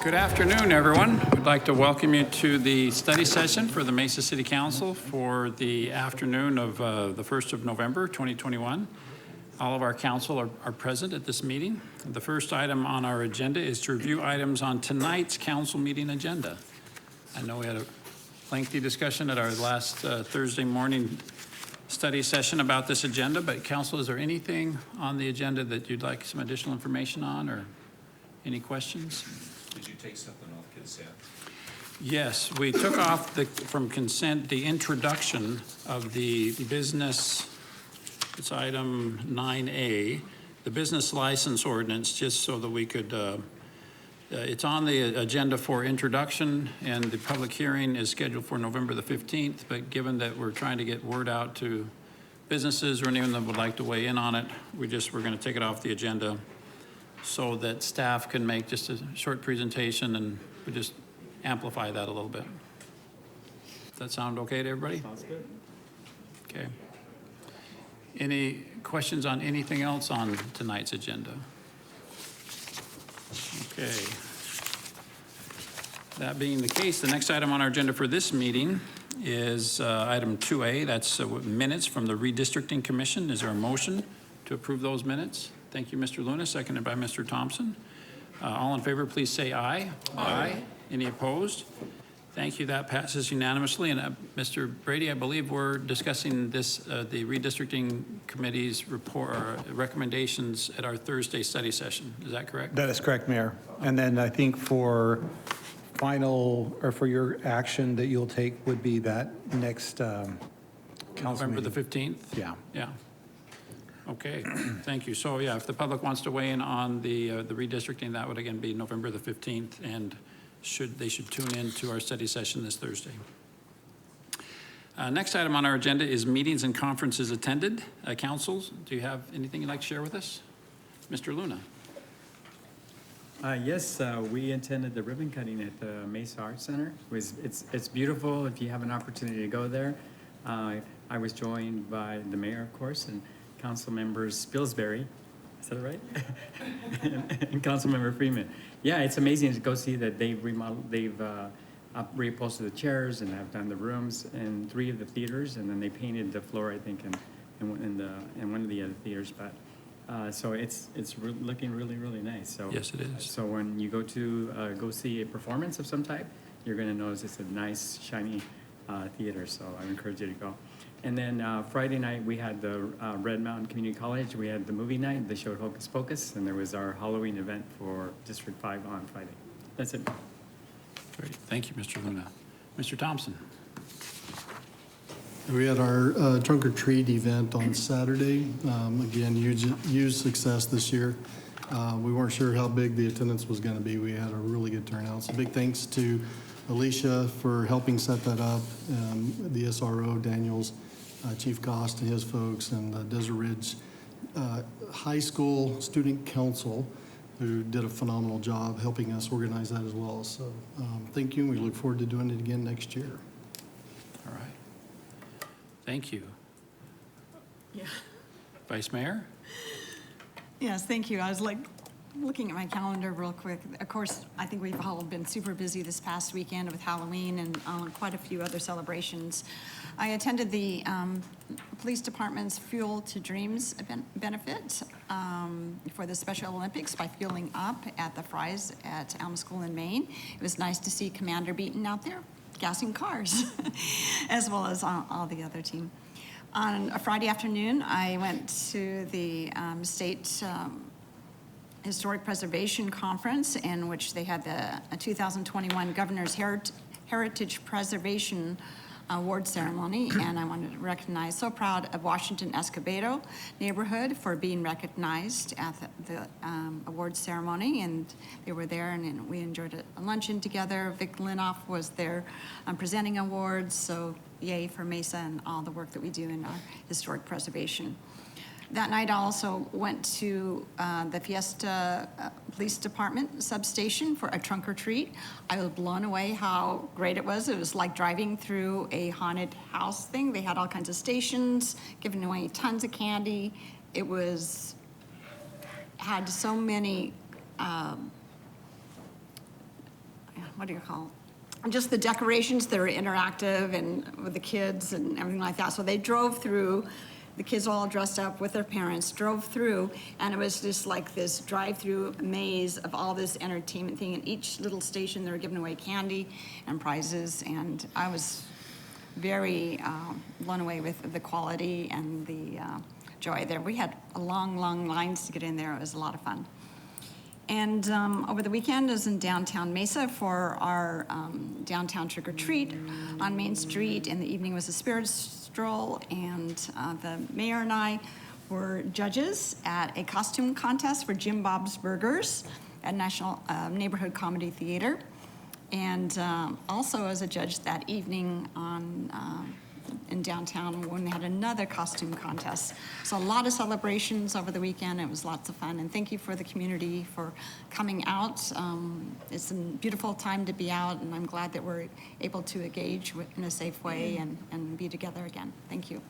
Good afternoon, everyone. We'd like to welcome you to the study session for the Mesa City Council for the afternoon of the 1st of November, 2021. All of our council are present at this meeting. The first item on our agenda is to review items on tonight's council meeting agenda. I know we had a lengthy discussion at our last Thursday morning study session about this agenda, but council, is there anything on the agenda that you'd like some additional information on or any questions? Did you take something off consent? Yes, we took off from consent the introduction of the business, it's item 9A, the business license ordinance, just so that we could, it's on the agenda for introduction, and the public hearing is scheduled for November the 15th, but given that we're trying to get word out to businesses or anyone that would like to weigh in on it, we're going to take it off the agenda so that staff can make just a short presentation and we just amplify that a little bit. Does that sound okay to everybody? Sounds good. Okay. Any questions on anything else on tonight's agenda? Okay. That being the case, the next item on our agenda for this meeting is item 2A. That's minutes from the Redistricting Commission. Is there a motion to approve those minutes? Thank you, Mr. Luna, seconded by Mr. Thompson. All in favor, please say aye. Aye. Any opposed? Thank you, that passes unanimously. And Mr. Brady, I believe we're discussing this, the Redistricting Committee's report or recommendations at our Thursday study session. Is that correct? That is correct, Mayor. And then I think for final, or for your action that you'll take would be that next council November meeting. the 15th? Yeah. Yeah. Okay, thank you. So yeah, if the public wants to weigh in on the redistricting, that would again be November the 15th, and they should tune in to our study session this Thursday. Next item on our agenda is meetings and conferences attended. Councils, do you have anything you'd like to share with us? Mr. Luna. Yes, we attended the ribbon cutting at the Mesa Arts Center. It's beautiful if you have an opportunity to go there. I was joined by the mayor, of course, and council members Spilsbury, is that right? and council member Freeman. Yeah, it's amazing to go see that they've remodeled, they've reupholstered the chairs and have done the rooms in 3 of the theaters, and then they painted the floor, I think, in one of the other theaters. But so it's looking really, really nice. So Yes, it is. So when you go to go see a performance of some type, you're going to notice it's a nice, shiny theater. So I encourage you to go. And then Friday night, we had the Red Mountain Community College. We had the movie night. They showed Hocus Pocus, and there was our Halloween event for District 5 on Friday. That's it. Great, thank you, Mr. Luna. Mr. Thompson. We had our trunk or treat event on Saturday. Again, huge success this year. We weren't sure how big the attendance was going to be. We had a really good turnout. So big thanks to Alicia for helping set that up, the SRO, Daniels, Chief Gost and his folks, and the Desert Ridge High School Student Council, who did a phenomenal job helping us organize that as well. So thank you. We look forward to doing it again next year. All right. Thank you. Yeah. Vice Mayor? Yes, thank you. I was looking at my calendar real quick. Of course, I think we've all been super busy this past weekend with Halloween and quite a few other celebrations. I attended the police department's Fuel to Dreams benefit for the Special Olympics by fueling up at the Fry's at Elm School in Maine. It was nice to see Commander Beaton out there gassing cars, as well as all the other team. On a Friday afternoon, I went to the state Historic Preservation Conference, in which they had the 2021 Governor's Heritage Preservation Award ceremony, and I wanted to recognize, so proud of Washington Escobedo neighborhood for being recognized at the award ceremony, and they were there, and we enjoyed a luncheon together. Vic Linoff was there presenting awards, so yay for Mesa and all the work that we do in our historic preservation. That night I also went to the Fiesta Police Department substation for a trunk or treat. I was blown away how great it was. It was like driving through a haunted house thing. They had all kinds of stations, giving away tons of candy. It had so many what do you call it? Just the decorations that are interactive and with the kids and everything like that. So they drove through, the kids all dressed up with their parents, drove through, and it was just like this drive-through maze of all this entertainment thing. In each little station, they were giving away candy and prizes, and I was very blown away with the quality and the joy there. We had long lines to get in there. It was a lot of fun. And over the weekend I was in downtown Mesa for our downtown trick or treat on Main Street. In the evening was a spirit stroll, and the mayor and I were judges at a costume contest for Jim Bob's Burgers at National Neighborhood Comedy Theater. And also as a judge that evening in downtown when they had another costume contest. So a lot of celebrations over the weekend. It was lots of fun. And thank you for the community for coming out. It's a beautiful time to be out, and I'm glad that we're able to engage in a safe way and be together again. Thank you.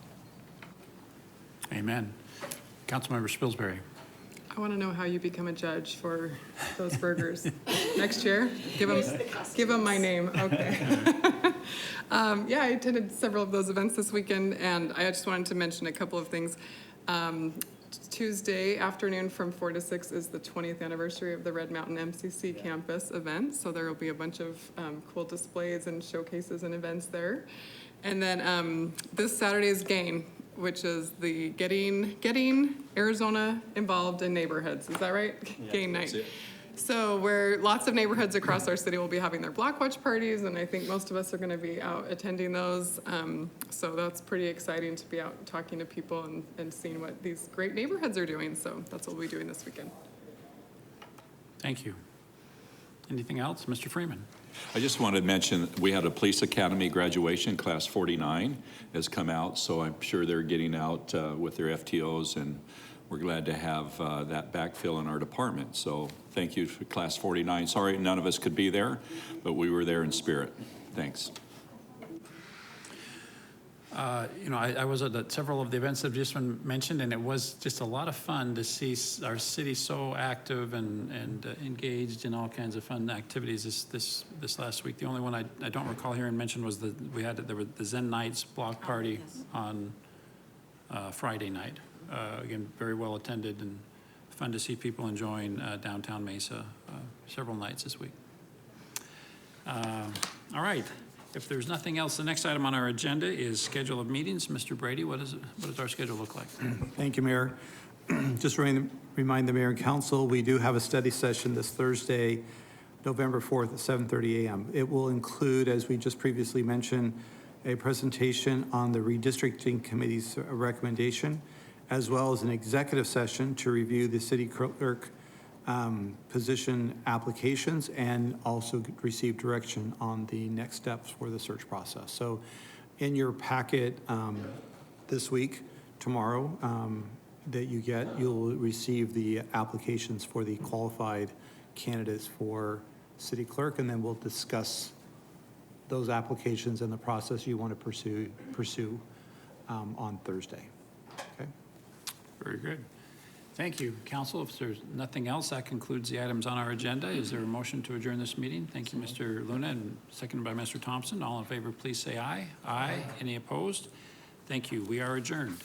Amen. Councilmember Spilsbury. I want to know how you become a judge for those burgers next year. Give them my name. Okay. Yeah, I attended several of those events this weekend, and I just wanted to mention a couple of things. Tuesday afternoon from 4 to 6 is the 20th anniversary of the Red Mountain MCC campus event, so there will be a bunch of cool displays and showcases and events there. And then this Saturday's GAIN, which is the getting Arizona involved in neighborhoods. Is that right? Yeah, GAIN night. So where lots of neighborhoods across our city will be having their Block Watch parties, and I think most of us are going to be out attending those. So that's pretty exciting to be out talking to people and seeing what these great neighborhoods are doing. So that's what we'll be doing this weekend. Thank you. Anything else? Mr. Freeman. I just wanted to mention, we had a police academy graduation, class 49 has come out, so I'm sure they're getting out with their FTOs, and we're glad to have that backfill in our department. So thank you for class 49. Sorry none of us could be there, but we were there in spirit. Thanks. You know, I was at several of the events that have just been mentioned, and it was just a lot of fun to see our city so active and engaged in all kinds of fun activities this last week. The only one I don't recall hearing mentioned was there were the Zen Nights block party on Friday night. Again, very well attended and fun to see people enjoying downtown Mesa several nights this week. All right. If there's nothing else, the next item on our agenda is schedule of meetings. Mr. Brady, what does our schedule look like? Thank you, Mayor. Just remind the Mayor and Council, we do have a study session this Thursday, November 4th at 7:30 a.m. It will include, as we just previously mentioned, a presentation on the Redistricting Committee's recommendation, as well as an executive session to review the city clerk position applications and also receive direction on the next steps for the search process. So in your packet this week, tomorrow, that you'll receive the applications for the qualified candidates for city clerk, and then we'll discuss those applications and the process you want to pursue on Thursday. Okay. Very good. Thank you, Council. If there's nothing else, that concludes the items on our agenda. Is there a motion to adjourn this meeting? Thank you, Mr. Luna, and seconded by Mr. Thompson. All in favor, please say aye. Aye. Any opposed? Thank you. We are adjourned.